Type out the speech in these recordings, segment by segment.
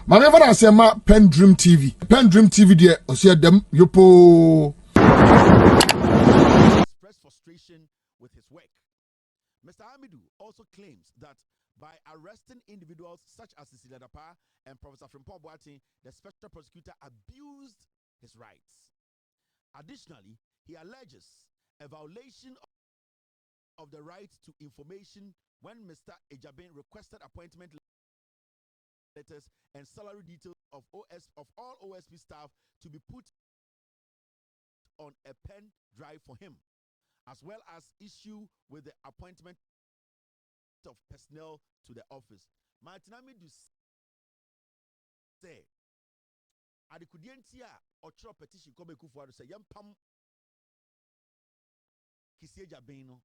Mame fa na sema PENDREAM TV. PENDREAM TV de osia dem yopo. Express frustration with his work. Mr. Amidu also claims that by arresting individuals such as Amidu and Professor Frimpong Boateng, the special prosecutor abused his rights. Additionally, he alleges a violation of the right to information when Mr. Agyapa requested appointment letters and salary details of all OSP staff to be put on a pen drive for him, as well as issue with the appointment of personnel to the office. Amidu say, Adikudientia or petition come kufu say yampam kisie Agyapa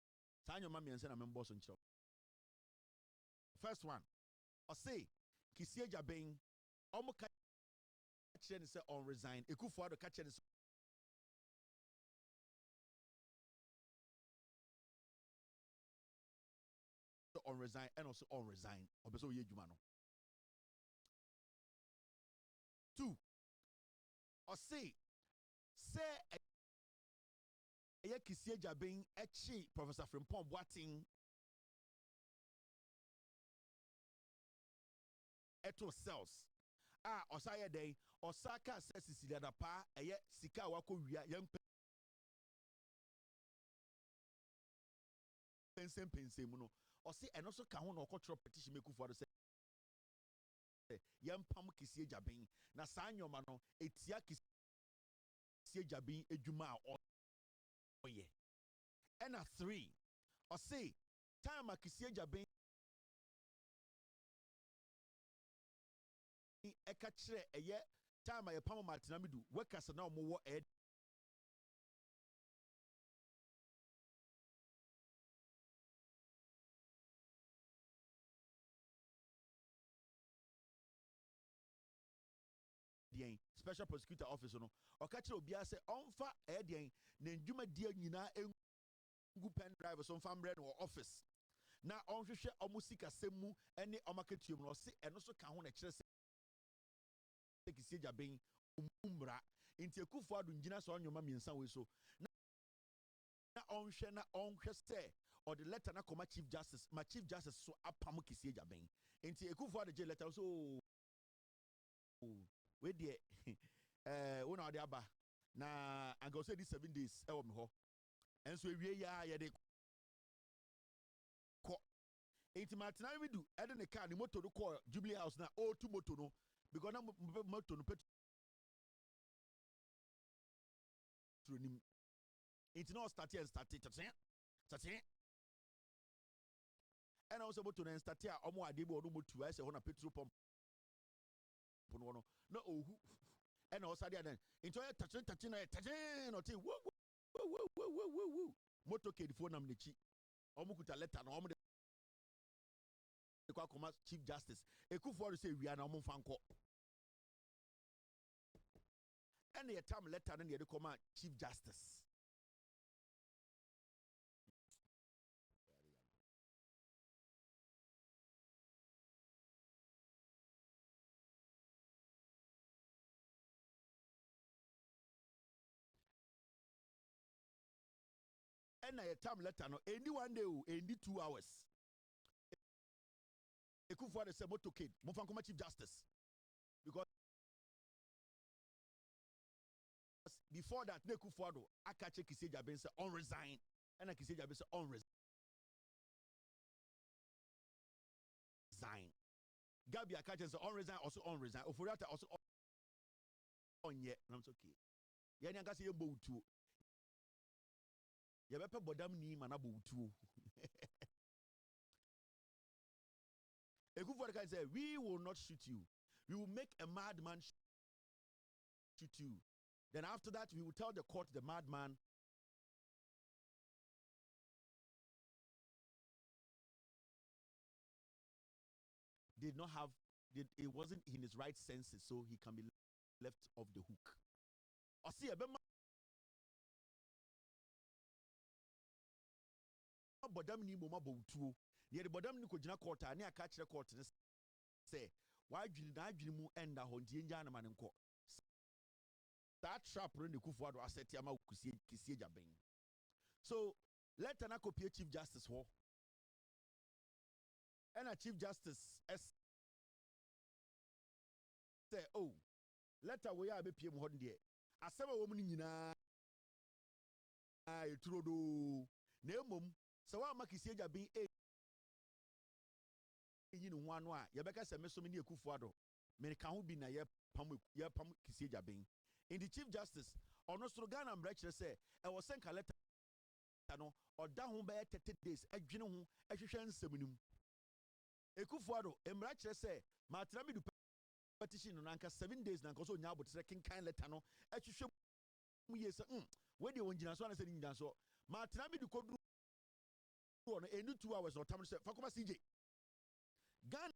sanyo mami ense na membo so nchiro. First one, or say kisie Agyapa omo ka kire say on resign ekufu ado ka kire on resign and also on resign. Obeso ye juma no. 2. Or say eye kisie Agyapa echi Professor Frimpong Boateng eto cells. Osaya day Osaka says Amidu eye sika wako wia yam pense mu no. Or say and also can no cultural petition make for say yam pam kisie Agyapa na sanyo ma no etia kisie Agyapa edwuma oye. And a 3. Or say time kisie Agyapa eka kire eye time ye pam Amidu workers na omo wo special prosecutor office no okachire obia say onfa edien na ndwuma die nyina engu pen drive so mfa mbre no office na onhwehwe omusika semu ene omaketuom no se eno so ka ho na kire se kisie Agyapa umra nti ekufu adu ngina so onyoma miensa we so na onhwe se or the letter na koma chief justice so apam kisie Agyapa nti ekufu adu je letter so we dey una odi aba na I go say this 7 days e wo me ho enso ewie ya ye de ko Amidu e de ne car ni motor do call Jubilee House na o tu motor no because na motor no petrol nim it no start and also motor na start here omo ade bi odo motor I say ho na petrol pump no ohu and also there then into touching no thing woo motor kid phone am nechi omukuta letter na omo de kwa koma chief justice ekufu say we are na omo fanko and the time letter na de koma chief justice and a time letter no any one day any 2 hours ekufu say motor kid mo fan koma chief justice because before that ekufu ado akache kisie Agyapa say on resign and kisie Agyapa say on resign Gabi akache say on resign also on resign Oforiata also on ye I'm okay ye nyanka say yebo utuo ye bepe bodam ni manabo utuo ekufu ado say we will not shoot you, we will make a madman shoot you. Then after that, we will tell the court the madman did not have, it wasn't in his right senses, so he can be left off the hook. Or see, bodam ni moma bo utuo. Ye the bodam ni ko jina court ani aka kire court say why did mu end a honti njana manenko. That trap run the Kufuado asset Yama Kisi Jabin. So let an copy Chief Justice War. And a Chief Justice say, oh, let away a BPM one day. A 7 woman in I Trudo Neumum, so I make Kisi Jabin in one way. Yabeka said, Meso Mini Kufuado. Men can't be na ye pam Kisi Jabin. In the Chief Justice, or no slogan and breacher say, I was sent a letter or down by 30 days, a general, a shan seminum. A kufuado, a breacher say, Matrami do petition on anchor 7 days, and also now, but second kind letter, a show yes, where do you want to say in Danso? Matrami do code on a new 2 hours or time, Fakuma CJ. Gun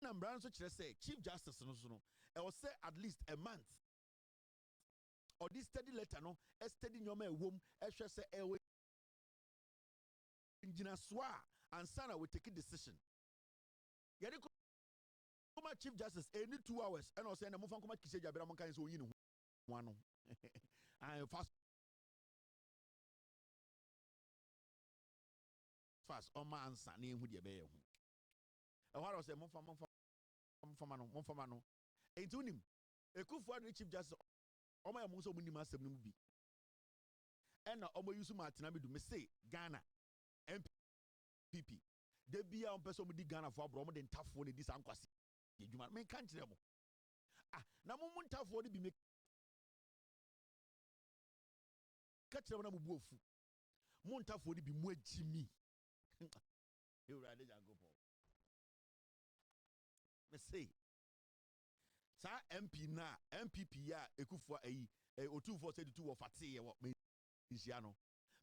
and Brown such as say, Chief Justice, I will say at least a month. Or this steady letter, no, a steady your man womb, a shall say, away. Engineer Swa and Sana will take a decision. Yadiko, Chief Justice, any 2 hours, and I'll send a move on come Kisha Bramonka so you know one. I fast on my answer name with your bear. And what I say, Monfamano. A tunim, a coup for the Chief Justice. Oh, my most of the master movie. And Omo Yusu Martinabi do me say Ghana MPP. They be on person with the Ghana for Broma than tough for this unquasi. You might make country. Ah, now moment tough for the be make catch them on a wolf. Monta for the be more Jimmy. You rather than go for. Me say. Sa MP na MPP ya ekufo ayi O2472 of Fati what me isiano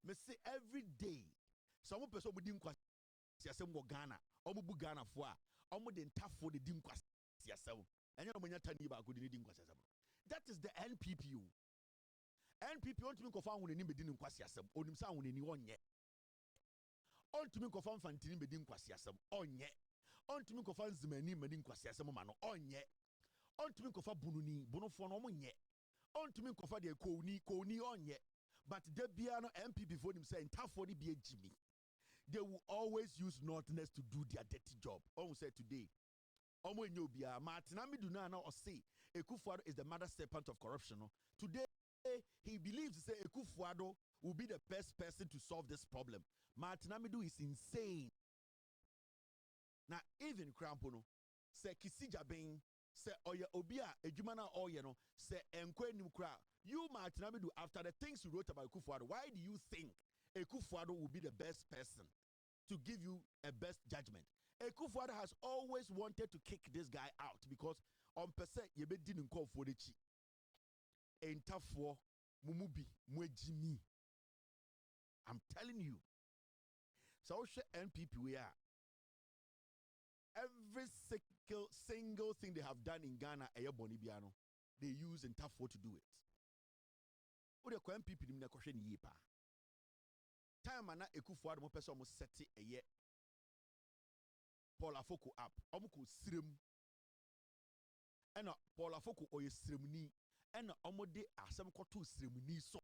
me say every day some person be din kwasi asem go Ghana omo bu Ghana fo a omo de ntafo de din kwasi asem enye no nya tani ba go de din kwasi asem. That is the NPP. NPP want me kofa ahun ni be din kwasi asem onim sa ahun ni onye ontumi kofa mfantini be din kwasi asem onye ontumi kofa nzimani me din kwasi asem ma no onye ontumi kofa bununi bunofo no monye ontumi kofa de koni onye. But the biano MPP for him saying tough for the BHG. They will always use northness to do their dirty job. Almost said today. Omo nyobia Martinami do na or say Ekufuado is the mother serpent of corruption. Today he believes say Ekufuado will be the best person to solve this problem. Martinamidu is insane. Now even Crampono say Kisijabing say oya obia ejumana oya no say enkwenum kra. You Martinamidu after the things you wrote about Ekufuado, why do you think Ekufuado will be the best person to give you a best judgment? Ekufuado has always wanted to kick this guy out because on percent you be didn't call for the chi. Entafo mumubi mwejimi. I'm telling you. So NPP we are. Every single thing they have done in Ghana, Bonibiano, they use Entafo to do it. What the NPP in the question yepa. Time na Ekufuado mo person mo seti eye. Paul Afoko app. Omuko srem. Ena Paul Afoko oye sremni. Ena omode asem koto sremni so.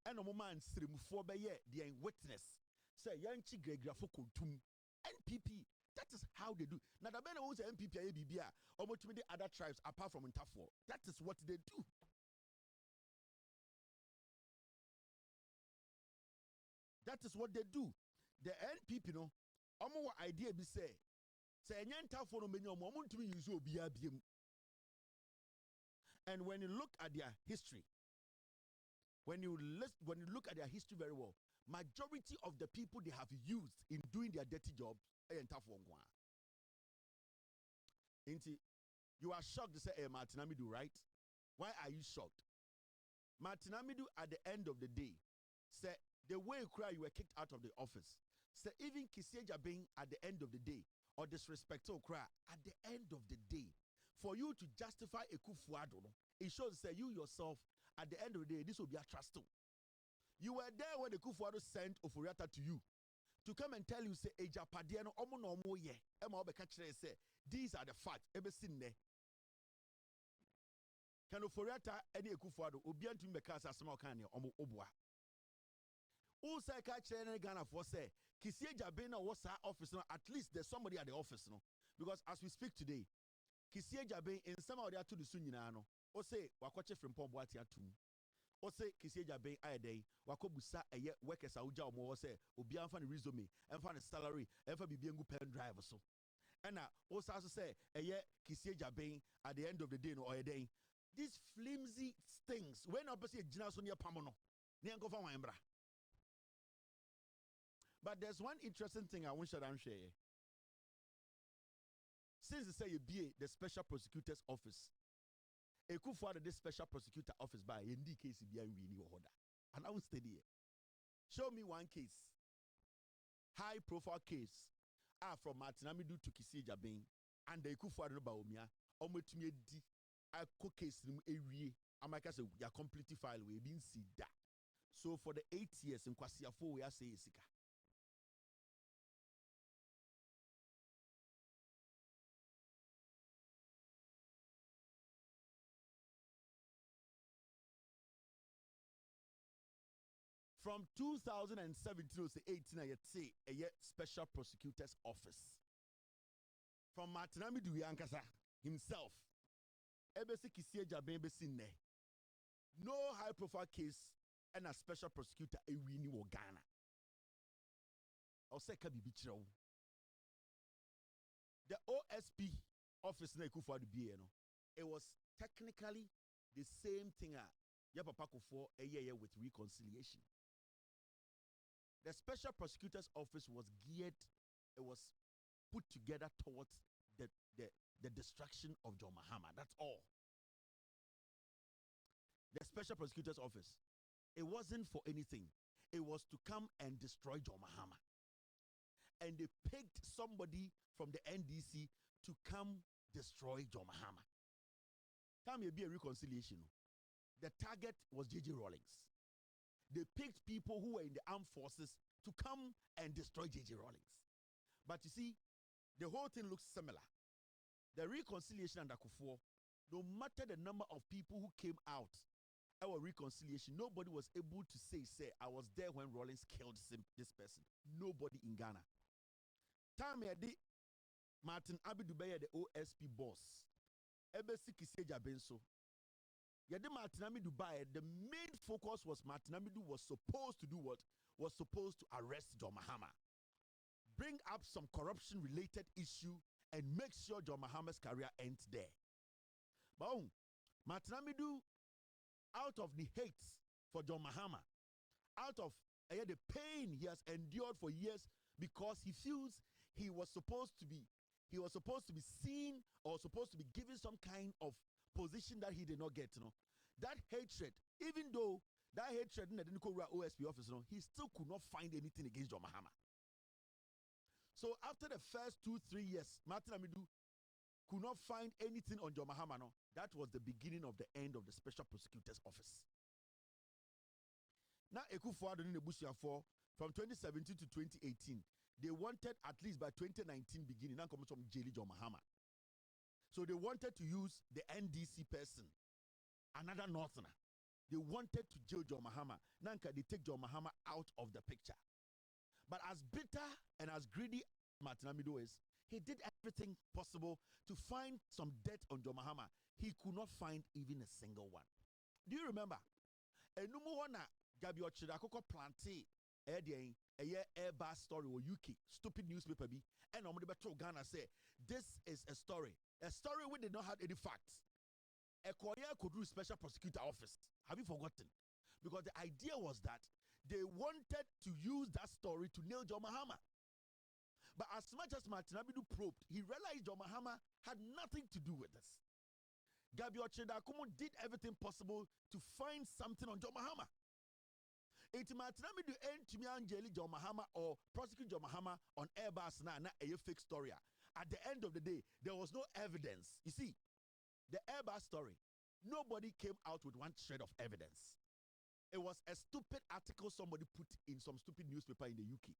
Ena mo man sremfo be ye they in witness. Say yanchi Gregory Afoko tum. NPP. That is how they do. Now the men who say NPP are BBA, almost the other tribes apart from Intafo. That is what they do. That is what they do. The NPP, no, omo idea be say Intafo no many omo to use obia biem. And when you look at their history, when you look at their history very well, majority of the people they have used in doing their dirty jobs. You are shocked to say Martinamidu, right? Why are you shocked? Martinamidu at the end of the day said the way you cry you were kicked out of the office. Say even Kiseja being at the end of the day or disrespectful cry at the end of the day for you to justify Ekufuado, it shows say you yourself at the end of the day this will be a trust too. You were there when the Ekufuado sent Oforiata to you. To come and tell you, say, Agyapa, no omo ye. Emma Obekachere say, These are the facts. Ebesinne. Kanoforiata any Ekufuado, Obian to make us a small can omo obwa. Usa catch any Ghana for say, Kisie Jabena was our office, at least there's somebody at the office, no? Because as we speak today, Kisie Jabe in some of the to the Suninano, or say, Wakoche from Pomboatia too. Or say, Kisie Jabe a day, Wakobusa a yet workers out job more say, Obian fan resume, and find a salary, ever be being good pen driver so. And also say, a yet Kisie Jabe at the end of the day or a day. These flimsy things, when opposite Jinasonia Pamono, Niango from Wambra. But there's one interesting thing I want to share. Since they say you be the special prosecutor's office, a coup for this special prosecutor office by ND case behind we order. And I will stay there. Show me one case, high profile case, from Martin Amidu to Kisie Jabin, and the coup for the Baumia, Omotumie D. I cook case in a make us a completely file we been see that. So for the 8 years in Kwasia 4 we are saying sika. From 2017 to 18, I say a year special prosecutor's office. From Martin Amidu Yankasa himself. Ebesi Kisie Jabe besin ne. No high profile case and a special prosecutor a wini wo Ghana. I'll say kabi bichiro. The OSP office na ekufa do BA no. It was technically the same thing Agyapa for a year with reconciliation. The special prosecutor's office was geared, it was put together towards the destruction of John Mahama. That's all. The special prosecutor's office, it wasn't for anything. It was to come and destroy John Mahama. And they picked somebody from the NDC to come destroy John Mahama. Time may be a reconciliation. The target was J.J. Rawlings. They picked people who were in the armed forces to come and destroy J.J. Rawlings. But you see, the whole thing looks similar. The reconciliation under Kufuor, no matter the number of people who came out, our reconciliation, nobody was able to say, I was there when Rawlings killed this person. Nobody in Ghana. Time Martin Amidu Beye, the OSP boss. Ebesi Kisie Jabenso. Yede Martin Amidu Beye, the main focus was Martin Amidu was supposed to do what? Was supposed to arrest John Mahama. Bring up some corruption-related issue and make sure John Mahama's career ends there. But Martin Amidu, out of the hate for John Mahama, out of the pain he has endured for years because he feels he was supposed to be seen or supposed to be given some kind of position that he did not get, That hatred, even though that hatred didn't go to OSP office, he still could not find anything against John Mahama. So after the first 2-3 years, Martin Amidu could not find anything on John Mahama. That was the beginning of the end of the special prosecutor's office. Now, Ekufuado in the Bushia from 2017 to 2018, they wanted at least by 2019 beginning, now coming from Jelly John Mahama. So they wanted to use the NDC person, another Northerner. They wanted to jail John Mahama. Now they take John Mahama out of the picture. But as bitter and as greedy Martin Amidu is, he did everything possible to find some debt on John Mahama. He could not find even a single one. Do you remember? Gabi Ochida Koko Planté a Airbus story or UK stupid newspaper be and Ghana say this is a story we did not have any facts. A Korea could do special prosecutor office. Have you forgotten? Because the idea was that they wanted to use that story to nail John Mahama. But as much as Martin Amidu probed, he realized John Mahama had nothing to do with this. Gabi Ochida Kumo did everything possible to find something on John Mahama. It Martin Amidu end to me Angeli John Mahama or prosecute John Mahama on Airbus na a fake story. At the end of the day, there was no evidence. You see, the Airbus story, nobody came out with one shred of evidence. It was a stupid article somebody put in some stupid newspaper in the UK.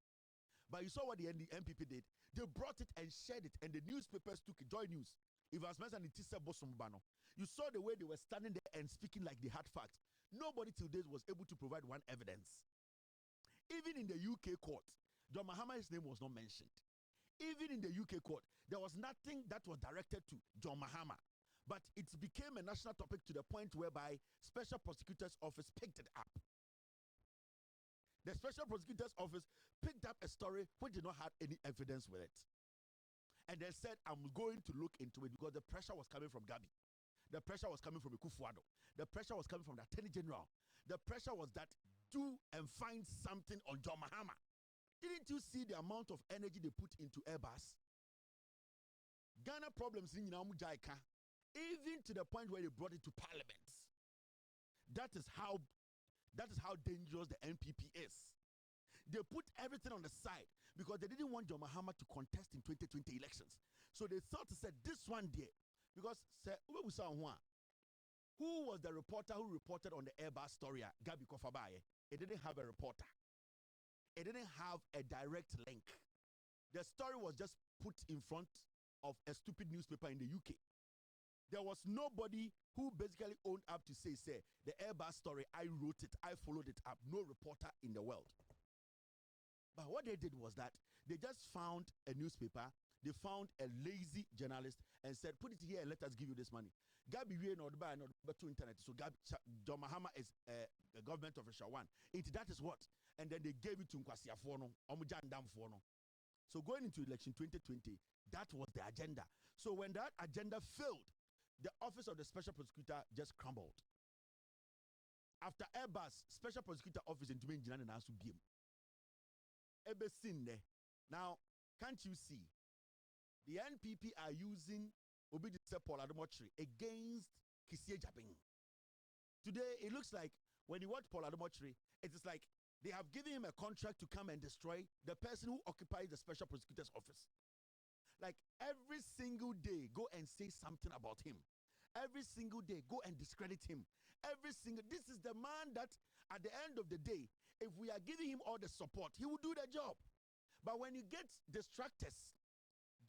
But you saw what the MPP did. They brought it and shared it, and the newspapers took it. Joy News. If I was mentioned in T3ars Bosumbano, you saw the way they were standing there and speaking like they had facts. Nobody till this was able to provide one evidence. Even in the UK court, John Mahama's name was not mentioned. Even in the UK court, there was nothing that was directed to John Mahama. But it became a national topic to the point whereby Special Prosecutor's Office picked it up. The Special Prosecutor's Office picked up a story which did not have any evidence with it. And they said, I'm going to look into it because the pressure was coming from Gabi. The pressure was coming from Ekufuado. The pressure was coming from the Attorney General. The pressure was that do and find something on John Mahama. Didn't you see the amount of energy they put into Airbus? Ghana problems in Jaika, even to the point where they brought it to Parliament. That is how dangerous the NPP is. They put everything on the side because they didn't want John Mahama to contest in 2020 elections. So they thought to say this one there. Because who was the reporter who reported on the Airbus story? Gabi Kofabaye. It didn't have a reporter. It didn't have a direct link. The story was just put in front of a stupid newspaper in the UK. There was nobody who basically owned up to say, the Airbus story, I wrote it, I followed it up. No reporter in the world. But what they did was that they just found a newspaper, they found a lazy journalist and said, put it here and let us give you this money. Gabi we not buy not to internet. So John Mahama is a government official one. That is what. And then they gave it to Nkwasi Afono, Omujandam Fono. So going into election 2020, that was the agenda. So when that agenda failed, the office of the Special Prosecutor just crumbled. After Airbus, Special Prosecutor Office in Tumenjina and Asubim. Now, can't you see? The NPP are using Obidise Paul Ademochiri against Kisie Jabing. Today, it looks like when you watch Paul Ademochiri, it is like they have given him a contract to come and destroy the person who occupies the Special Prosecutor's Office. Like every single day, go and say something about him. Every single day, go and discredit him. This is the man that at the end of the day, if we are giving him all the support, he will do the job. But when you get distractors,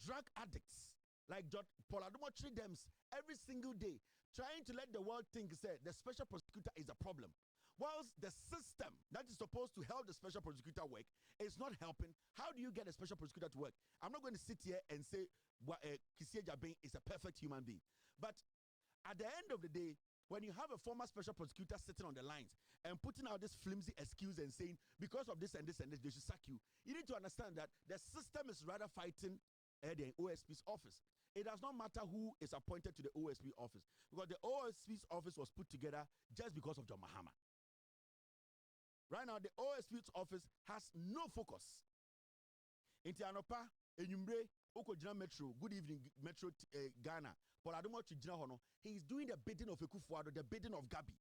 drug addicts, like Paul Ademochiri Dems, every single day, trying to let the world think, the Special Prosecutor is a problem. Whilst the system that is supposed to help the Special Prosecutor work is not helping, how do you get a Special Prosecutor to work? I'm not going to sit here and say Kisie Jabing is a perfect human being. But at the end of the day, when you have a former Special Prosecutor sitting on the lines and putting out this flimsy excuse and saying, because of this and this and this, they should sack you, you need to understand that the system is rather fighting the OSP's office. It does not matter who is appointed to the OSP office, because the OSP's office was put together just because of John Mahama. Right now, the OSP's office has no focus. Inti anopa, enyumbre, Okojina Metro, good evening, Metro Ghana. He is doing the bidding of Ekufuado, the bidding of Gabi.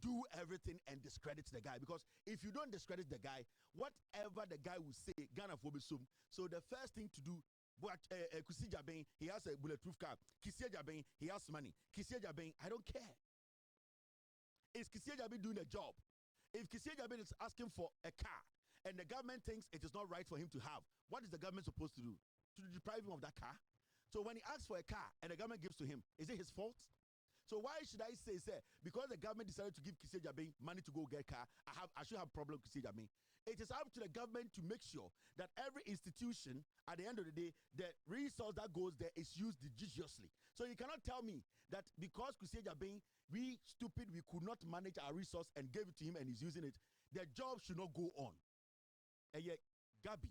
Do everything and discredit the guy. Because if you don't discredit the guy, whatever the guy will say, Ghana for Besum. So the first thing to do, Kisie Jabing, he has a bulletproof car. Kisie Jabing, he has money. Kisie Jabing, I don't care. Is Kisie Jabing doing a job? If Kisie Jabing is asking for a car and the government thinks it is not right for him to have, what is the government supposed to do? To deprive him of that car? So when he asks for a car and the government gives to him, is it his fault? So why should I say, because the government decided to give Kisie Jabing money to go get a car, I should have a problem with Kisie Jabing? It is up to the government to make sure that every institution, at the end of the day, the resource that goes there is used judiciously. So you cannot tell me that because Kisie Jabing, we could not manage our resource and gave it to him and he's using it, the job should not go on. And yet, Gabi,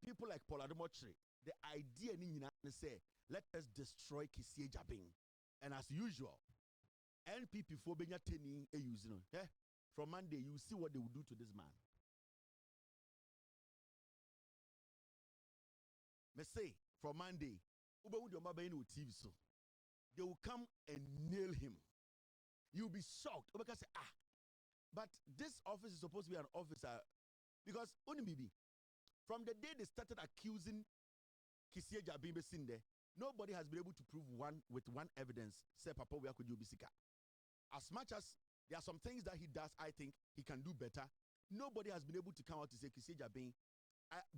people like Paul Ademochiri, the idea is say, let us destroy Kisie Jabing. And as usual, NPP for Benya Teni using from Monday, you see what they will do to this man. Me say from Monday, they will come and nail him. You'll be shocked. Because but this office is supposed to be an officer because from the day they started accusing Kisie Jabing Besinde, nobody has been able to prove with one evidence. Say Papa as much as there are some things that he does, I think he can do better. Nobody has been able to come out to say Kisie Jabing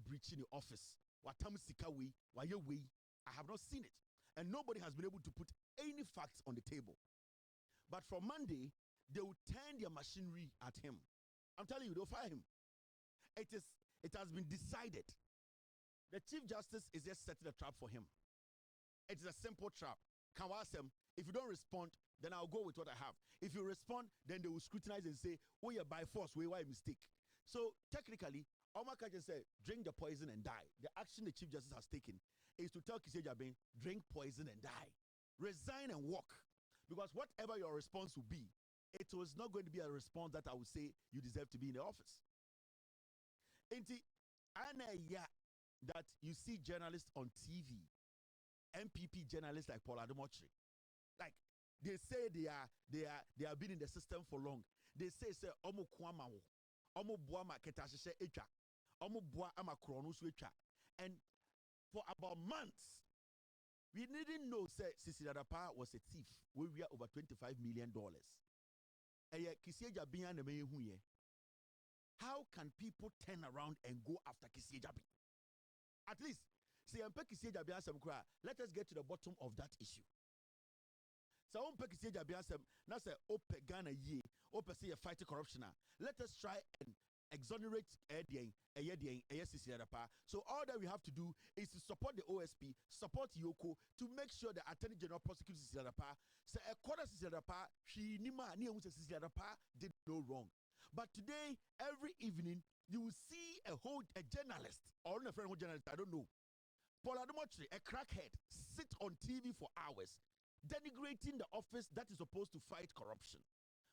breaching the office. Watam sika way, waye way. I have not seen it. And nobody has been able to put any facts on the table. But from Monday, they will turn their machinery at him. I'm telling you, they'll fire him. It has been decided. The Chief Justice is just setting a trap for him. It is a simple trap. Can I ask him, if you don't respond, then I'll go with what I have. If you respond, then they will scrutinize and say, oh, yeah, by force, why mistake? So technically, Omar Kajan said, drink the poison and die. The action the Chief Justice has taken is to tell Kissie Jabin, drink poison and die. Resign and walk. Because whatever your response will be, it was not going to be a response that I would say you deserve to be in the office. That you see journalists on TV, MPP journalists like Paul Ademochi, like they say they have been in the system for long. They say omo kwama wo, omo boa market asese etwa, omo boa amakro no so etwa. And for about months, we didn't know say Sisi Dadapa was a thief. We were over $25 million. How can people turn around and go after Kissie Jabi? At least, let us get to the bottom of that issue. So, fight corruption. Let us try and exonerate so all that we have to do is to support the OSP, support Yoko, to make sure the Attorney General prosecutes Sisidapa. So a quarter Sisidapa, she did no wrong. But today, every evening, you will see a journalist, or a friend who journalist, I don't know. Paul Ademochi, a crackhead, sit on TV for hours, denigrating the office that is supposed to fight corruption.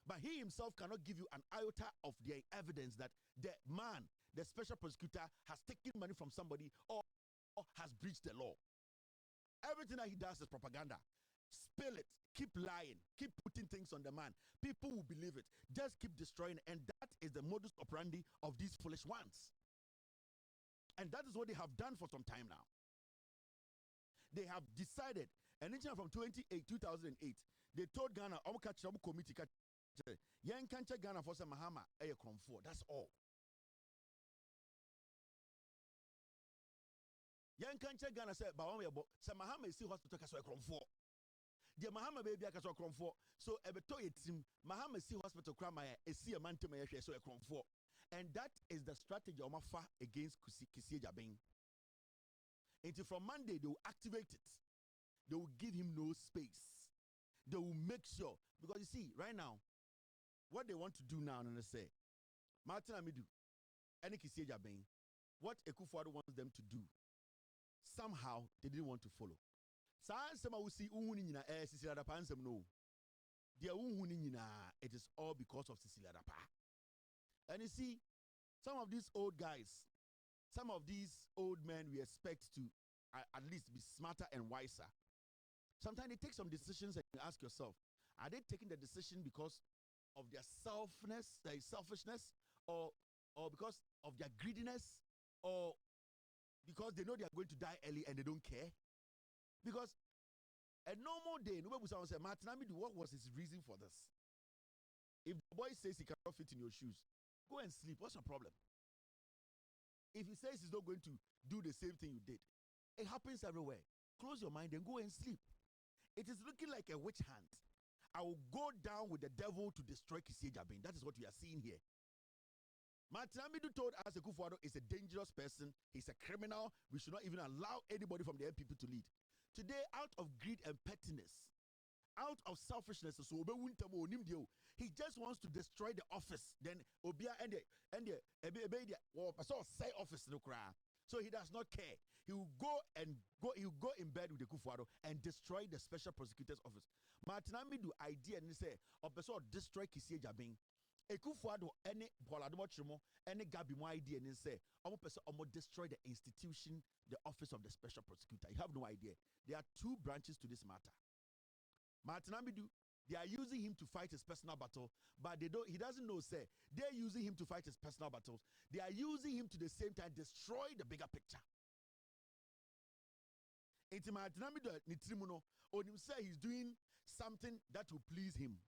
But he himself cannot give you an iota of the evidence that the man, the special prosecutor, has taken money from somebody or has breached the law. Everything that he does is propaganda. Spill it, keep lying, keep putting things on the man. People will believe it. Just keep destroying it. And that is the modus operandi of these foolish ones. And that is what they have done for some time now. They have decided, and in from 2008, they told Ghana, committee. Yan can't Ghana for some Mahama, that's all. Yan can't Ghana said, but some Mahama is still hospital as well. The Mahama baby as well. So every team, Mahama see hospital crama, a see a man to my so a cromfort. And that is the strategy of Mafa against Kissie Jabin. Until from Monday, they will activate it. They will give him no space. They will make sure, because you see, right now, what they want to do now, and they say, Martin Amidu, any Kissie Jabin, what Ekufuado wants them to do, somehow they didn't want to follow. It is all because of Sisi Ladapa. And you see, some of these old guys, some of these old men we expect to at least be smarter and wiser. Sometimes they take some decisions and you ask yourself, are they taking the decision because of their selfishness, or because of their greediness, or because they know they are going to die early and they don't care? Because a normal day, nobody would say, Martin Amidu, what was his reason for this? If the boy says he cannot fit in your shoes, go and sleep. What's your problem? If he says he's not going to do the same thing you did, it happens everywhere. Close your mind and go and sleep. It is looking like a witch hunt. I will go down with the devil to destroy Kissie Jabin. That is what we are seeing here. Martin Amidu told us Ekufuado is a dangerous person. He's a criminal. We should not even allow anybody from the MPP to lead. Today, out of greed and pettiness, out of selfishness, so he just wants to destroy the office. Then Obia and the say office no cry. So he does not care. He will go in bed with the Ekufuado and destroy the special prosecutor's office. Martin Amidu idea and say destroy Kissie Jabin. Ekufuado any Paul Ademochi any Gabi mo idea and say destroy the institution, the office of the special prosecutor. You have no idea. There are two branches to this matter. Martin Amidu, they are using him to fight his personal battle, but he doesn't know, say, they're using him to fight his personal battles. They are using him to the same time destroy the bigger picture. Martin Amidu, he's doing something that will please him,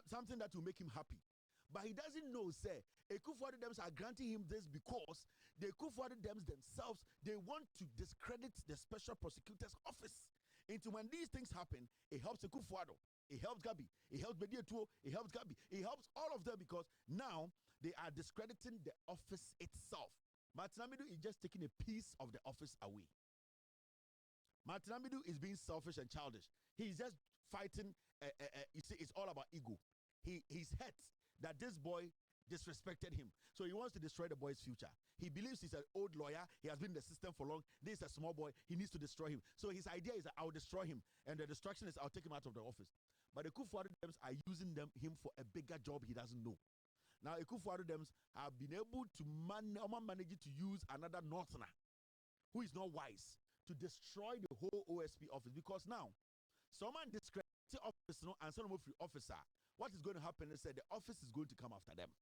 something that will make him happy. But he doesn't know, say, Ekufuor-Dems are granting him this because the Ekufuor-Dems themselves, they want to discredit the special prosecutor's office. Into when these things happen, it helps Ekufuor, it helps Gabi, it helps Bediatuo, it helps Gabi, it helps all of them because now they are discrediting the office itself. Martin Amidu is just taking a piece of the office away. Martin Amidu is being selfish and childish. He's just fighting. You see, it's all about ego. He's hurt that this boy disrespected him. So he wants to destroy the boy's future. He believes he's an old lawyer. He has been in the system for long. This is a small boy. He needs to destroy him. So his idea is that I'll destroy him. And the destruction is I'll take him out of the office. But the Ekufuor-Dems are using him for a bigger job he doesn't know. Now, Ekufuor-Dems have been able to manage to use another Northerner who is not wise to destroy the whole OSP office because now someone discredits the office and someone free officer. What is going to happen is that the office is going to come after them.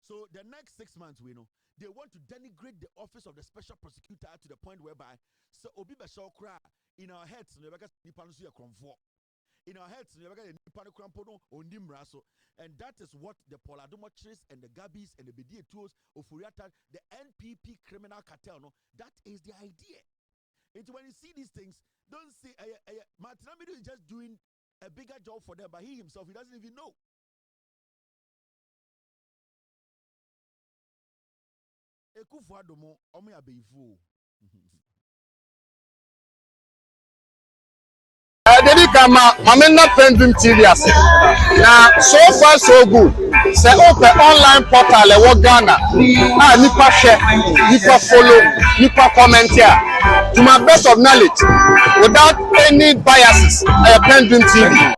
So the next 6 months, we know they want to denigrate the office of the special prosecutor to the point whereby so Obi Bashir Kra in our heads, in our heads, and that is what the Poladomotrists and the Gabis and the Bediatuos of Furiata, the NPP criminal cartel, no, that is the idea. And when you see these things, don't say Martin Amidu is just doing a bigger job for them, but he himself, he doesn't even know. Ekufuor-Domo, omo ya beifu. Dedi kama mamena PENDREAM T3ars. Now so far so good. Say open online portal e wo Ghana. Nipa share, nipa follow, nipa comment here. To my best of knowledge, without any biases, PENDREAM TV.